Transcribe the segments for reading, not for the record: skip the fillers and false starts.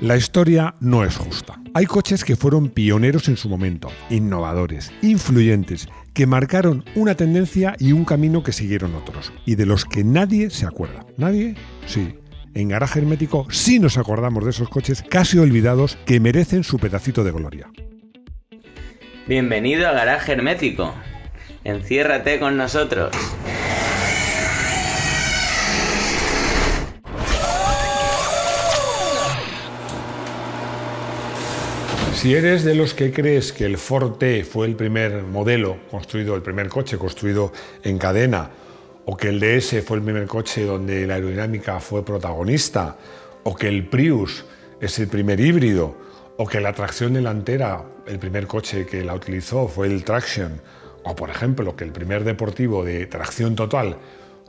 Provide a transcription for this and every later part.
La historia no es justa. Hay coches que fueron pioneros en su momento, innovadores, influyentes, que marcaron una tendencia y un camino que siguieron otros, y de los que nadie se acuerda. ¿Nadie? Sí. En Garaje Hermético sí nos acordamos de esos coches casi olvidados que merecen su pedacito de gloria. Bienvenido a Garaje Hermético. Enciérrate con nosotros. Si eres de los que crees que el Forte fue el primer modelo construido, el primer coche construido en cadena, o que el DS fue el primer coche donde la aerodinámica fue protagonista, o que el Prius es el primer híbrido, o que la tracción delantera, el primer coche que la utilizó fue el Traction, o por ejemplo que el primer deportivo de tracción total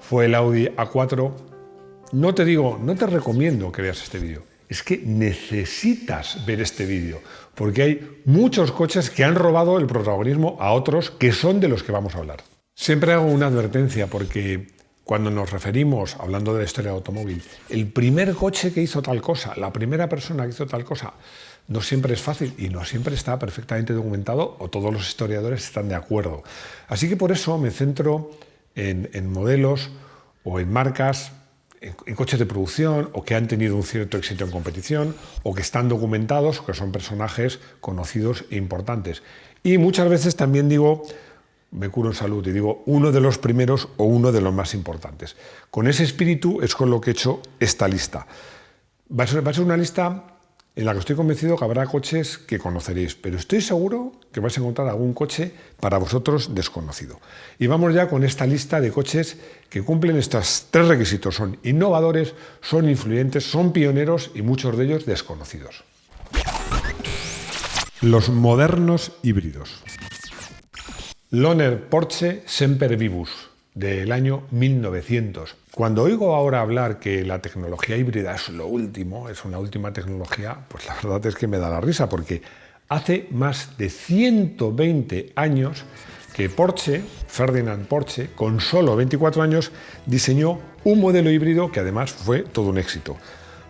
fue el Audi A4, no te recomiendo que veas este vídeo. Es que necesitas ver este vídeo, porque hay muchos coches que han robado el protagonismo a otros que son de los que vamos a hablar. Siempre hago una advertencia porque cuando nos referimos, hablando de la historia del automóvil, el primer coche que hizo tal cosa, la primera persona que hizo tal cosa, no siempre es fácil y no siempre está perfectamente documentado o todos los historiadores están de acuerdo. Así que por eso me centro en modelos o en marcas, en coches de producción o que han tenido un cierto éxito en competición o que están documentados, que son personajes conocidos e importantes. Y muchas veces también digo, me curo en salud y digo uno de los primeros o uno de los más importantes. Con ese espíritu es con lo que he hecho esta lista. Va a ser una lista en la que estoy convencido que habrá coches que conoceréis, pero estoy seguro que vais a encontrar algún coche para vosotros desconocido. Y vamos ya con esta lista de coches que cumplen estos tres requisitos. Son innovadores, son influyentes, son pioneros y muchos de ellos desconocidos. Los modernos híbridos. Lohner Porsche Semper Vivus, del año 1900. Cuando oigo ahora hablar que la tecnología híbrida es lo último, es una última tecnología, pues la verdad es que me da la risa, porque hace más de 120 años que Porsche, Ferdinand Porsche, con solo 24 años, diseñó un modelo híbrido que además fue todo un éxito.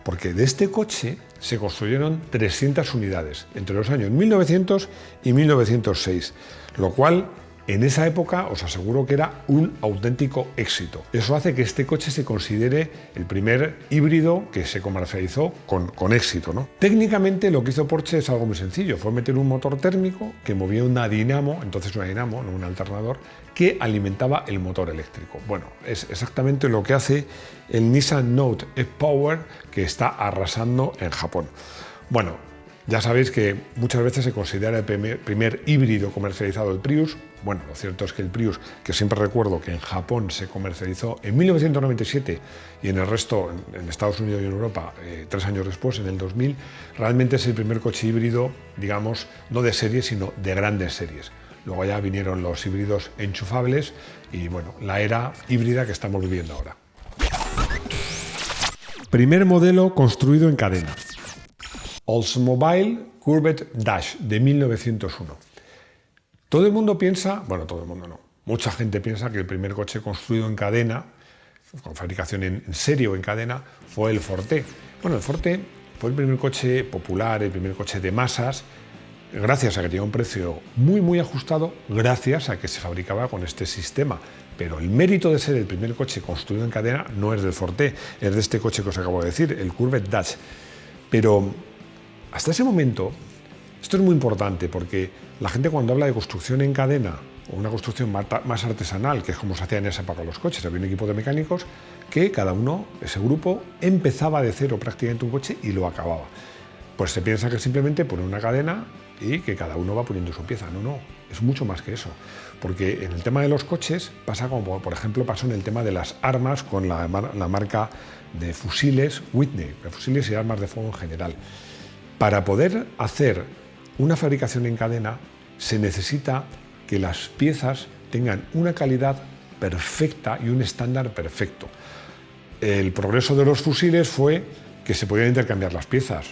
Porque de este coche se construyeron 300 unidades entre los años 1900 y 1906, lo cual en esa época os aseguro que era un auténtico éxito. Eso hace que este coche se considere el primer híbrido que se comercializó con éxito, ¿no? Técnicamente lo que hizo Porsche es algo muy sencillo, fue meter un motor térmico que movía una dinamo, entonces una dinamo, no un alternador, que alimentaba el motor eléctrico. Bueno, es exactamente lo que hace el Nissan Note E-Power, que está arrasando en Japón. Bueno, ya sabéis que muchas veces se considera el primer híbrido comercializado el Prius. Bueno, lo cierto es que el Prius, que siempre recuerdo que en Japón se comercializó en 1997 y en el resto, en Estados Unidos y en Europa, 3 años después, en el 2000, realmente es el primer coche híbrido, digamos, no de serie, sino de grandes series. Luego ya vinieron los híbridos enchufables y, bueno, la era híbrida que estamos viviendo ahora. Primer modelo construido en cadena. Oldsmobile Corvette Dash de 1901. Todo el mundo piensa, bueno, todo el mundo no, mucha gente piensa que el primer coche construido en cadena, con fabricación en serie o en cadena, fue el Forte. Bueno, el Forte fue el primer coche popular, el primer coche de masas, gracias a que tenía un precio muy ajustado, gracias a que se fabricaba con este sistema. Pero el mérito de ser el primer coche construido en cadena no es del Forte, es de este coche que os acabo de decir, el Corvette Dash. Pero hasta ese momento, esto es muy importante porque la gente cuando habla de construcción en cadena o una construcción más artesanal, que es como se hacía en esa época los coches, había un equipo de mecánicos que cada uno, ese grupo, empezaba de cero prácticamente un coche y lo acababa. Pues se piensa que simplemente pone una cadena y que cada uno va poniendo su pieza. No, es mucho más que eso. Porque en el tema de los coches pasa como, por ejemplo, pasó en el tema de las armas con la marca de fusiles Whitney, de fusiles y armas de fuego en general. Para poder hacer una fabricación en cadena se necesita que las piezas tengan una calidad perfecta y un estándar perfecto. El progreso de los fusiles fue que se podían intercambiar las piezas.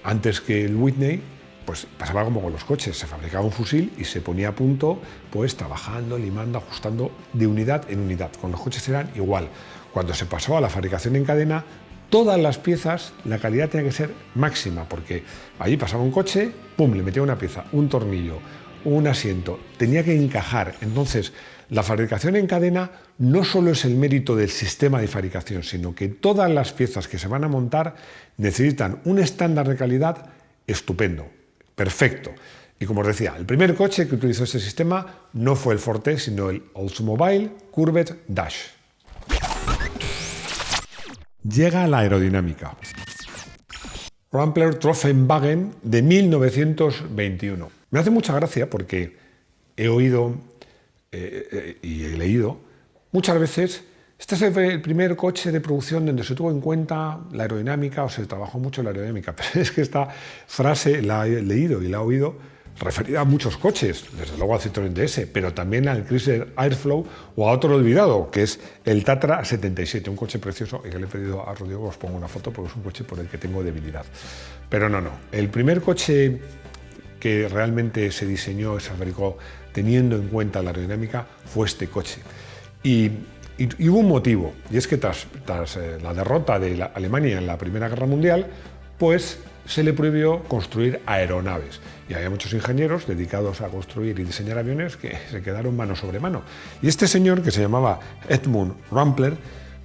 Antes que el Whitney, pues pasaba como con los coches, se fabricaba un fusil y se ponía a punto, pues trabajando, limando, ajustando de unidad en unidad. Con los coches eran igual. Cuando se pasó a la fabricación en cadena, todas las piezas, la calidad tenía que ser máxima, porque allí pasaba un coche, pum, le metía una pieza, un tornillo, un asiento, tenía que encajar. Entonces, la fabricación en cadena no solo es el mérito del sistema de fabricación, sino que todas las piezas que se van a montar necesitan un estándar de calidad estupendo, perfecto. Y como os decía, el primer coche que utilizó este sistema no fue el Forte, sino el Oldsmobile Corvette Dash. Llega la aerodinámica. Rampler Tropfenwagen de 1921. Me hace mucha gracia porque he oído y he leído muchas veces, este es el primer coche de producción donde se tuvo en cuenta la aerodinámica o se trabajó mucho la aerodinámica. Pero es que esta frase la he leído y la he oído referida a muchos coches, desde luego al Citroën DS, pero también al Chrysler Airflow o a otro olvidado, que es el Tatra 77, un coche precioso y que le he pedido a Rodrigo que os ponga una foto porque es un coche por el que tengo debilidad. Pero no, el primer coche que realmente se diseñó y se fabricó teniendo en cuenta la aerodinámica fue este coche. Y hubo un motivo, y es que tras la derrota de Alemania en la Primera Guerra Mundial, pues se le prohibió construir aeronaves. Y había muchos ingenieros dedicados a construir y diseñar aviones que se quedaron mano sobre mano. Y este señor, que se llamaba Edmund Rampler,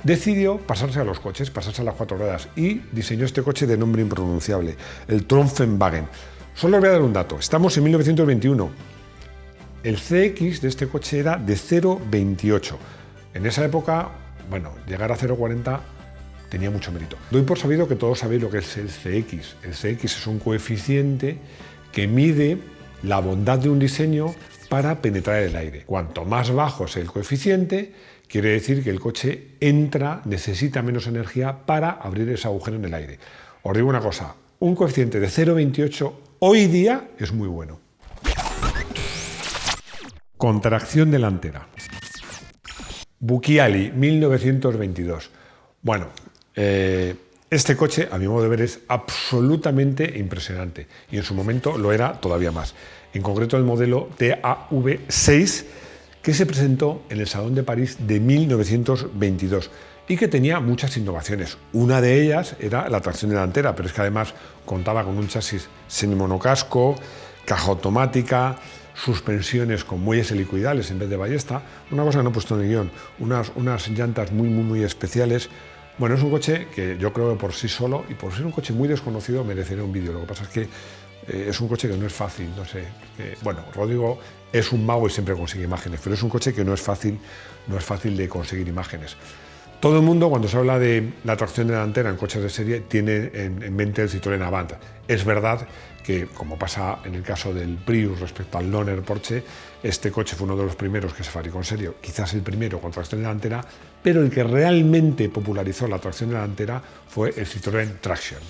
decidió pasarse a los coches, pasarse a las 4 ruedas, y diseñó este coche de nombre impronunciable, el Tropfenwagen. Solo os voy a dar un dato, estamos en 1921. El CX de este coche era de 0,28. En esa época, bueno, llegar a 0,40 tenía mucho mérito. Doy por sabido que todos sabéis lo que es el CX. El CX es un coeficiente que mide la bondad de un diseño para penetrar el aire. Cuanto más bajo es el coeficiente, quiere decir que el coche necesita menos energía para abrir ese agujero en el aire. Os digo una cosa, un coeficiente de 0,28 hoy día es muy bueno. Contracción delantera. Bucchiali, 1922. Bueno, este coche, a mi modo de ver, es absolutamente impresionante y en su momento lo era todavía más. En concreto el modelo TAV6, que se presentó en el Salón de París de 1922 y que tenía muchas innovaciones. Una de ellas era la tracción delantera, pero es que además contaba con un chasis semismonocasco, caja automática, suspensiones con muelles helicoidales en vez de ballesta, una cosa que no he puesto en el guión, unas llantas muy especiales. Bueno, es un coche que yo creo que por sí solo y por ser un coche muy desconocido merecería un vídeo. Lo que pasa es que es un coche que no es fácil, no sé. Bueno, Rodrigo es un mago y siempre consigue imágenes, pero es un coche que no es fácil de conseguir imágenes. Todo el mundo, cuando se habla de la tracción delantera en coches de serie, tiene en mente el Citroën Avant. Es verdad que, como pasa en el caso del Prius respecto al Lohner Porsche, este coche fue uno de los primeros que se fabricó en serio, quizás el primero con tracción delantera, pero el que realmente popularizó la tracción delantera fue el Citroën Traction.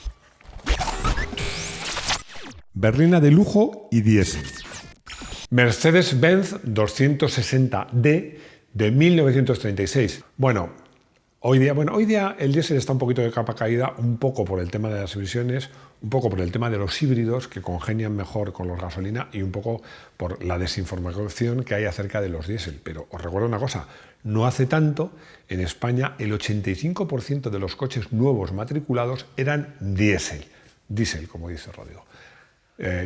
Berlina de lujo y diésel. Mercedes-Benz 260D de 1936. Bueno, hoy día el diésel está un poquito de capa caída, un poco por el tema de las emisiones, un poco por el tema de los híbridos que congenian mejor con los gasolina y un poco por la desinformación que hay acerca de los diésel. Pero os recuerdo una cosa, no hace tanto en España el 85% de los coches nuevos matriculados eran diésel, como dice Rodrigo.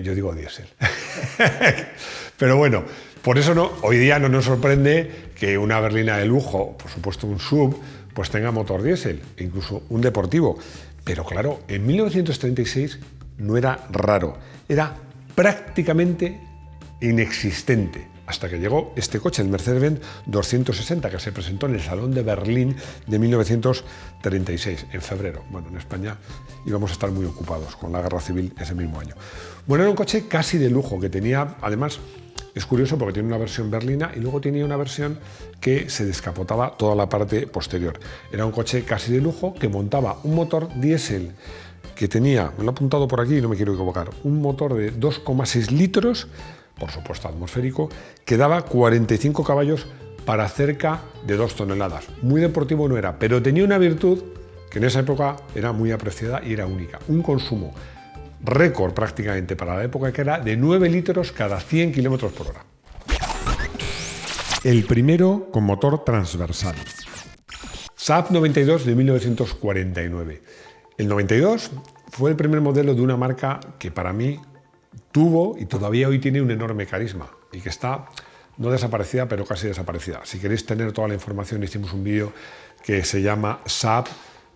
Yo digo diésel. Pero bueno, por eso hoy día no nos sorprende que una berlina de lujo, por supuesto un SUV, pues tenga motor diésel, incluso un deportivo. Pero claro, en 1936 no era raro, era prácticamente inexistente, hasta que llegó este coche, el Mercedes-Benz 260, que se presentó en el Salón de Berlín de 1936, en febrero. Bueno, en España íbamos a estar muy ocupados con la guerra civil ese mismo año. Bueno, era un coche casi de lujo, que tenía, además, es curioso porque tiene una versión berlina y luego tenía una versión que se descapotaba toda la parte posterior. Era un coche casi de lujo que montaba un motor diésel que tenía, me lo he apuntado por aquí y no me quiero equivocar, un motor de 2,6 litros, por supuesto atmosférico, que daba 45 caballos para cerca de 2 toneladas. Muy deportivo no era, pero tenía una virtud que en esa época era muy apreciada y era única. Un consumo récord prácticamente para la época, que era de 9 litros cada 100 km por hora. El primero con motor transversal. Saab 92 de 1949. El 92 fue el primer modelo de una marca que para mí tuvo y todavía hoy tiene un enorme carisma y que está no desaparecida, pero casi desaparecida. Si queréis tener toda la información, hicimos un vídeo que se llama Saab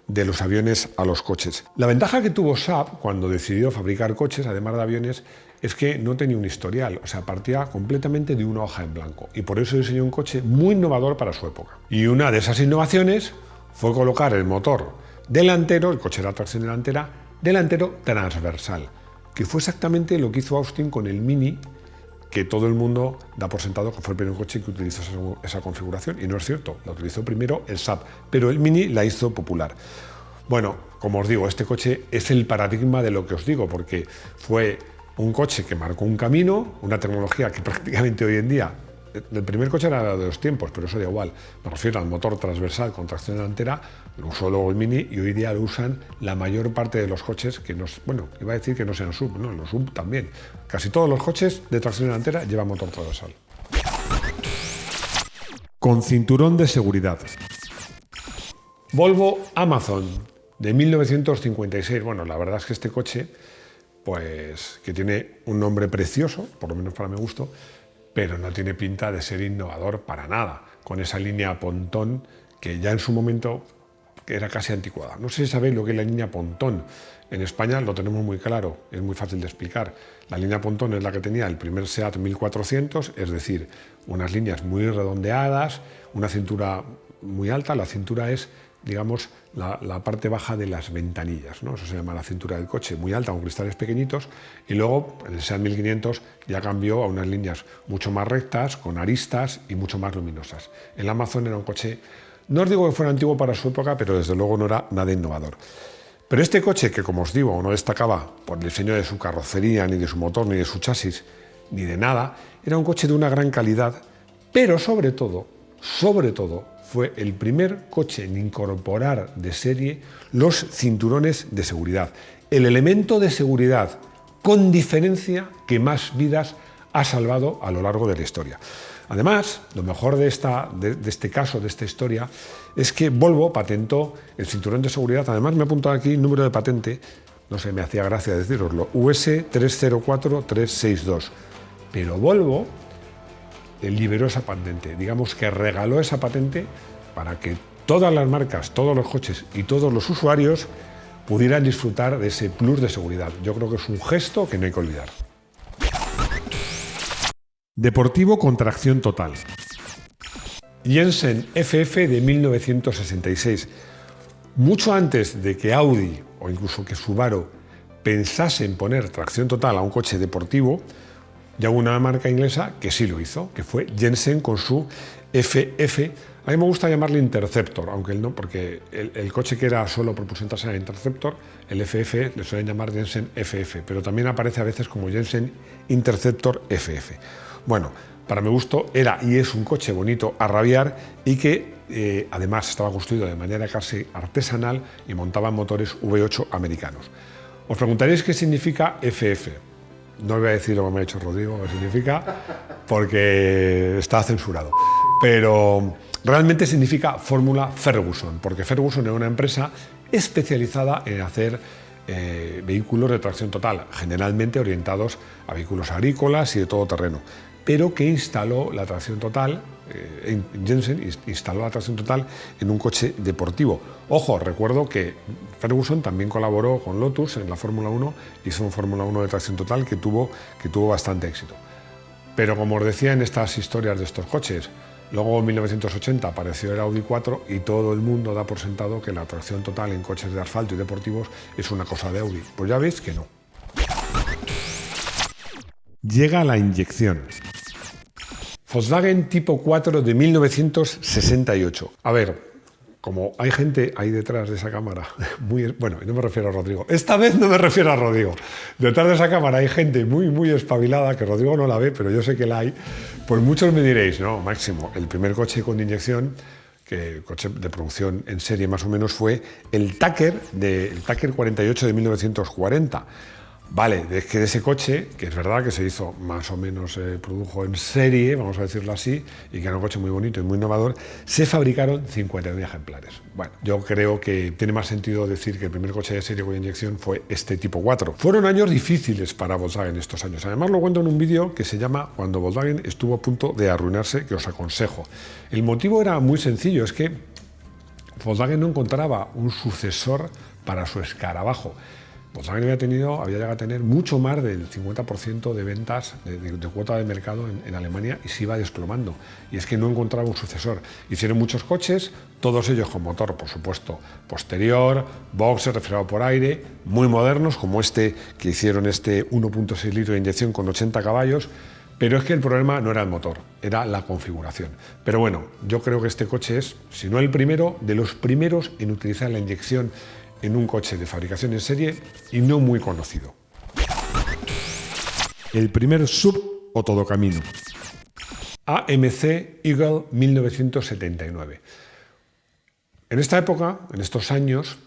de los aviones a los coches. La ventaja que tuvo Saab cuando decidió fabricar coches, además de aviones, es que no tenía un historial, o sea, partía completamente de una hoja en blanco y por eso diseñó un coche muy innovador para su época. Y una de esas innovaciones fue colocar el motor delantero, el coche era tracción delantera, delantero transversal, que fue exactamente lo que hizo Austin con el Mini, que todo el mundo da por sentado que fue el primer coche que utilizó esa configuración, y no es cierto, la utilizó primero el Saab, pero el Mini la hizo popular. Bueno, como os digo, este coche es el paradigma de lo que os digo, porque fue un coche que marcó un camino, una tecnología que prácticamente hoy en día, el primer coche era de los tiempos, pero eso da igual, me refiero al motor transversal con tracción delantera, lo usó luego el Mini y hoy día lo usan la mayor parte de los coches que no, bueno, iba a decir que no sean SUV, no, los SUV también. Casi todos los coches de tracción delantera llevan motor transversal. Con cinturón de seguridad. Volvo Amazon de 1956. Bueno, la verdad es que este coche, pues que tiene un nombre precioso, por lo menos para mi gusto, pero no tiene pinta de ser innovador para nada, con esa línea pontón que ya en su momento era casi anticuada. No sé si sabéis lo que es la línea pontón. En España lo tenemos muy claro, es muy fácil de explicar. La línea pontón es la que tenía el primer SEAT 1400, es decir, unas líneas muy redondeadas, una cintura muy alta. La cintura es, digamos, la parte baja de las ventanillas, ¿no? Eso se llama la cintura del coche, muy alta, con cristales pequeñitos, y luego en el SEAT 1500 ya cambió a unas líneas mucho más rectas, con aristas y mucho más luminosas. El Amazon era un coche, no os digo que fuera antiguo para su época, pero desde luego no era nada innovador. Pero este coche, que como os digo, no destacaba por el diseño de su carrocería, ni de su motor, ni de su chasis, ni de nada, era un coche de una gran calidad, pero sobre todo, fue el primer coche en incorporar de serie los cinturones de seguridad. El elemento de seguridad, con diferencia, que más vidas ha salvado a lo largo de la historia. Además, lo mejor de este caso, de esta historia, es que Volvo patentó el cinturón de seguridad. Además, me he apuntado aquí el número de patente, no sé, me hacía gracia deciroslo, US 304362. Pero Volvo liberó esa patente, digamos que regaló esa patente para que todas las marcas, todos los coches y todos los usuarios pudieran disfrutar de ese plus de seguridad. Yo creo que es un gesto que no hay que olvidar. Deportivo con tracción total. Jensen FF de 1966. Mucho antes de que Audi o incluso que Subaru pensase en poner tracción total a un coche deportivo, ya hubo una marca inglesa que sí lo hizo, que fue Jensen con su FF. A mí me gusta llamarle Interceptor, aunque no, porque el coche que era solo propulsión trasera Interceptor, el FF le suelen llamar Jensen FF, pero también aparece a veces como Jensen Interceptor FF. Bueno, para mi gusto era y es un coche bonito a rabiar y que además estaba construido de manera casi artesanal y montaba motores V8 americanos. Os preguntaréis qué significa FF. No os voy a decir lo que me ha dicho Rodrigo, qué significa, porque está censurado. Pero realmente significa Fórmula Ferguson, porque Ferguson era una empresa especializada en hacer vehículos de tracción total, generalmente orientados a vehículos agrícolas y de todo terreno, pero que instaló la tracción total, Jensen instaló la tracción total en un coche deportivo. Ojo, recuerdo que Ferguson también colaboró con Lotus en la Fórmula 1, hizo un Fórmula 1 de tracción total que tuvo bastante éxito. Pero como os decía en estas historias de estos coches, luego en 1980 apareció el Audi 4 y todo el mundo da por sentado que la tracción total en coches de asfalto y deportivos es una cosa de Audi. Pues ya veis que no. Llega la inyección. Volkswagen Tipo 4 de 1968. A ver, como hay gente ahí detrás de esa cámara, bueno, no me refiero a Rodrigo, esta vez no me refiero a Rodrigo, detrás de esa cámara hay gente muy espabilada, que Rodrigo no la ve, pero yo sé que la hay, pues muchos me diréis, no, Máximo, el primer coche con inyección, que coche de producción en serie más o menos, fue el Tucker 48 de 1940. Vale, es que de ese coche, que es verdad que se hizo más o menos, produjo en serie, vamos a decirlo así, y que era un coche muy bonito y muy innovador, se fabricaron 51 ejemplares. Bueno, yo creo que tiene más sentido decir que el primer coche de serie con inyección fue este tipo 4. Fueron años difíciles para Volkswagen estos años. Además lo cuento en un vídeo que se llama Cuando Volkswagen estuvo a punto de arruinarse, que os aconsejo. El motivo era muy sencillo, es que Volkswagen no encontraba un sucesor para su escarabajo. Volkswagen había llegado a tener mucho más del 50% de ventas de cuota de mercado en Alemania y se iba desplomando. Y es que no encontraba un sucesor. Hicieron muchos coches, todos ellos con motor, por supuesto, posterior, boxer, refrigerado por aire, muy modernos, como este que hicieron, este 1.6 litros de inyección con 80 caballos. Pero es que el problema no era el motor, era la configuración. Pero bueno, yo creo que este coche es, si no el primero, de los primeros en utilizar la inyección en un coche de fabricación en serie y no muy conocido. El primer sub o todocamino. AMC Eagle 1979. En esta época, en estos años,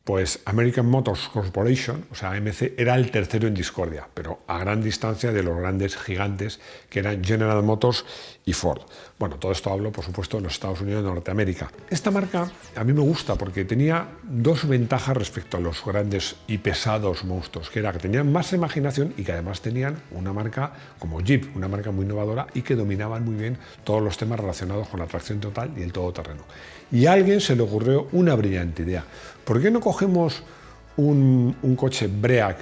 pues American Motors Corporation, o sea, AMC, era el tercero en discordia, pero a gran distancia de los grandes gigantes que eran General Motors y Ford. Bueno, todo esto hablo, por supuesto, en los Estados Unidos de Norteamérica. Esta marca a mí me gusta porque tenía dos ventajas respecto a los grandes y pesados monstruos, que era que tenían más imaginación y que además tenían una marca como Jeep, una marca muy innovadora y que dominaban muy bien todos los temas relacionados con la tracción total y el todoterreno. Y a alguien se le ocurrió una brillante idea. ¿Por qué no cogemos un coche Break,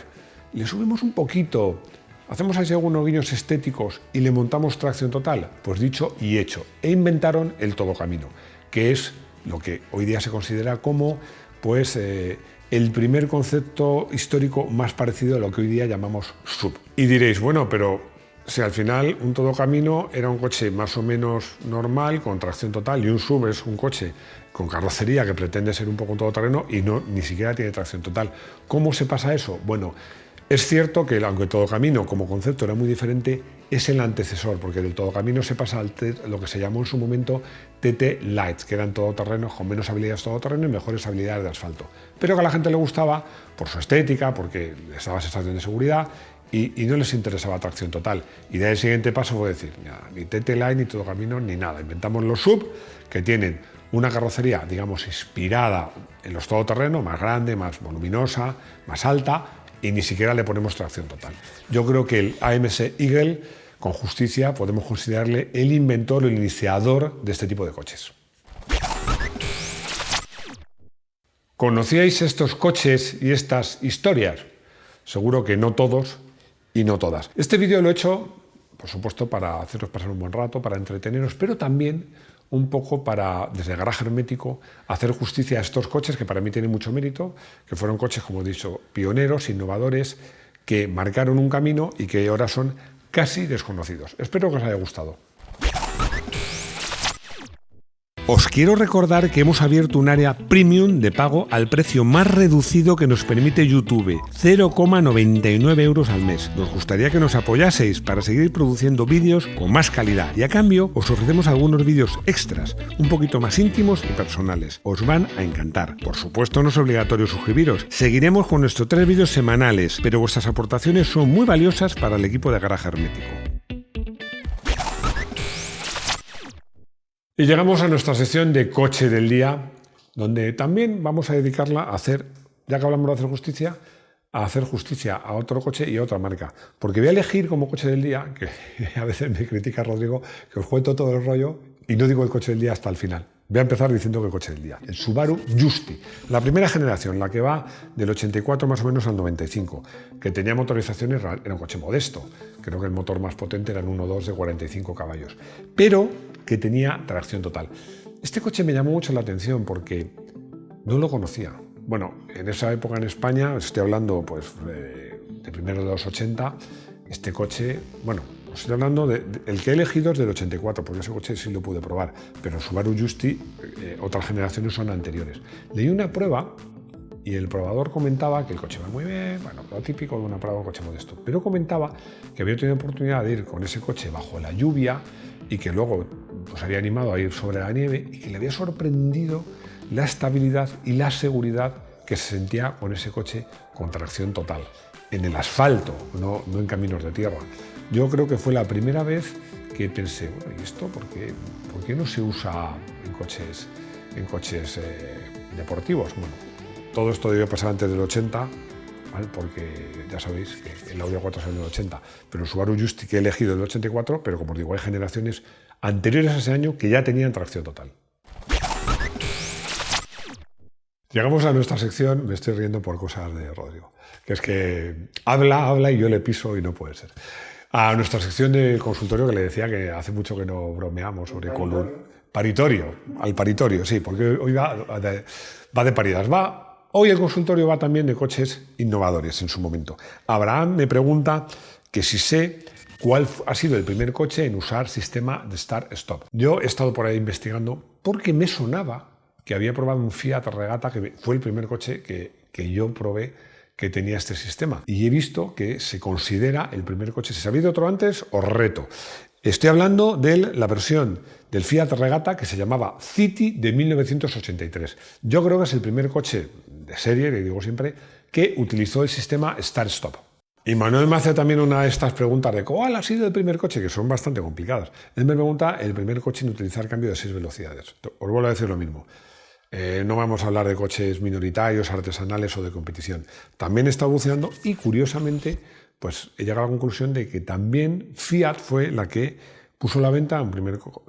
le subimos un poquito, hacemos así algunos guiños estéticos y le montamos tracción total? Pues dicho y hecho. E inventaron el todocamino, que es lo que hoy día se considera como pues, el primer concepto histórico más parecido a lo que hoy día llamamos SUV. Y diréis, bueno, pero si al final un todocamino era un coche más o menos normal, con tracción total, y un SUV es un coche con carrocería que pretende ser un poco todoterreno y ni siquiera tiene tracción total. ¿Cómo se pasa eso? Bueno, es cierto que aunque el todocamino como concepto era muy diferente, es el antecesor, porque del todocamino se pasa al lo que se llamó en su momento TT Lights, que eran todoterrenos con menos habilidades todoterreno y mejores habilidades de asfalto. Pero que a la gente le gustaba por su estética, porque les daba sensación de seguridad y no les interesaba tracción total. Y de ahí el siguiente paso fue decir, ni TT Light, ni todocamino, ni nada. Inventamos los SUV, que tienen una carrocería, digamos, inspirada en los todoterrenos, más grande, más voluminosa, más alta, y ni siquiera le ponemos tracción total. Yo creo que el AMC Eagle, con justicia, podemos considerarle el inventor, el iniciador de este tipo de coches. ¿Conocíais estos coches y estas historias? Seguro que no todos y no todas. Este vídeo lo he hecho, por supuesto, para haceros pasar un buen rato, para entreteneros, pero también un poco para, desde Garaje Hermético, hacer justicia a estos coches que para mí tienen mucho mérito, que fueron coches, como he dicho, pioneros, innovadores, que marcaron un camino y que ahora son casi desconocidos. Espero que os haya gustado. Os quiero recordar que hemos abierto un área premium de pago al precio más reducido que nos permite YouTube, 0,99 € al mes. Nos gustaría que nos apoyaseis para seguir produciendo vídeos con más calidad y a cambio os ofrecemos algunos vídeos extras, un poquito más íntimos y personales. Os van a encantar. Por supuesto no es obligatorio suscribiros. Seguiremos con nuestros 3 vídeos semanales, pero vuestras aportaciones son muy valiosas para el equipo de Garaje Hermético. Y llegamos a nuestra sección de coche del día, donde también vamos a dedicarla a hacer, ya que hablamos de hacer justicia, a hacer justicia a otro coche y a otra marca. Porque voy a elegir como coche del día, que a veces me critica Rodrigo, que os cuento todo el rollo y no digo el coche del día hasta el final. Voy a empezar diciendo que el coche del día, el Subaru Justy, la primera generación, la que va del 84 más o menos al 95, que tenía motorizaciones, era un coche modesto, creo que el motor más potente era un 1.2 de 45 caballos, pero que tenía tracción total. Este coche me llamó mucho la atención porque no lo conocía. Bueno, en esa época en España, estoy hablando pues de primero de los 80, este coche, bueno, estoy hablando el que he elegido es del 84, porque ese coche sí lo pude probar, pero el Subaru Justy, otras generaciones son anteriores. Leí una prueba y el probador comentaba que el coche va muy bien, bueno, lo típico de una prueba de un coche modesto, pero comentaba que había tenido oportunidad de ir con ese coche bajo la lluvia y que luego pues, había animado a ir sobre la nieve y que le había sorprendido la estabilidad y la seguridad que se sentía con ese coche con tracción total. en el asfalto, no en caminos de tierra. Yo creo que fue la primera vez que pensé, bueno, ¿y esto por qué no se usa en coches deportivos? Bueno, todo esto debió pasar antes del 80, ¿vale? Porque ya sabéis que el Audi A4 es del 80, pero el Subaru Justy que he elegido es del 84, pero como os digo, hay generaciones anteriores a ese año que ya tenían tracción total. Llegamos a nuestra sección, me estoy riendo por cosas de Rodrigo, que es que habla y yo le piso y no puede ser. A nuestra sección de consultorio, que le decía que hace mucho que no bromeamos sobre paritorio, al paritorio, sí, porque hoy va de paridas. Hoy el consultorio va también de coches innovadores en su momento. Abraham me pregunta que si sé cuál ha sido el primer coche en usar sistema de Start-Stop. Yo he estado por ahí investigando porque me sonaba que había probado un Fiat Regata, que fue el primer coche que yo probé que tenía este sistema. Y he visto que se considera el primer coche. Si sabéis de otro antes, os reto. Estoy hablando de la versión del Fiat Regata que se llamaba City de 1983. Yo creo que es el primer coche de serie, le digo siempre, que utilizó el sistema Start-Stop. Y Manuel me hace también una de estas preguntas de ¿cuál ha sido el primer coche? Que son bastante complicadas. Él me pregunta el primer coche en utilizar cambio de 6 velocidades. Os vuelvo a decir lo mismo. No vamos a hablar de coches minoritarios, artesanales o de competición. También está evolucionando y, curiosamente, pues he llegado a la conclusión de que también Fiat fue la que puso a la venta el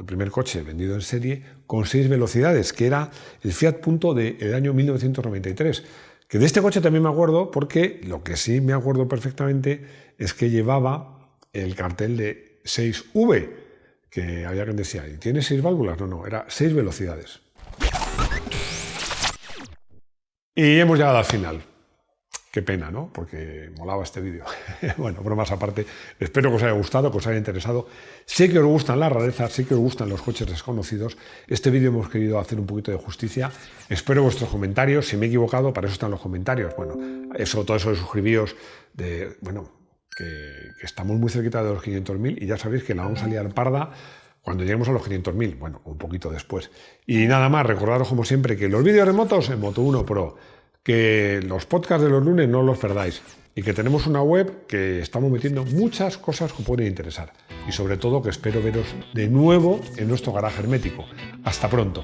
primer coche vendido en serie con 6 velocidades, que era el Fiat Punto del año 1993. Que de este coche también me acuerdo porque lo que sí me acuerdo perfectamente es que llevaba el cartel de 6V, que había quien decía, ¿y tiene 6 válvulas? No, era 6 velocidades. Y hemos llegado al final. Qué pena, ¿no? Porque molaba este vídeo. Bueno, bromas aparte, espero que os haya gustado, que os haya interesado. Sé que os gustan las rarezas, sé que os gustan los coches desconocidos. Este vídeo hemos querido hacer un poquito de justicia. Espero vuestros comentarios. Si me he equivocado, para eso están los comentarios. Bueno, todo eso de suscribíos, que estamos muy cerquita de los 500.000 y ya sabéis que la vamos a liar parda cuando lleguemos a los 500.000, bueno, un poquito después. Y nada más, recordaros como siempre que los vídeos remotos en Moto1 Pro, que los podcasts de los lunes no los perdáis y que tenemos una web que estamos metiendo muchas cosas que pueden interesar. Y sobre todo que espero veros de nuevo en nuestro garaje hermético. Hasta pronto.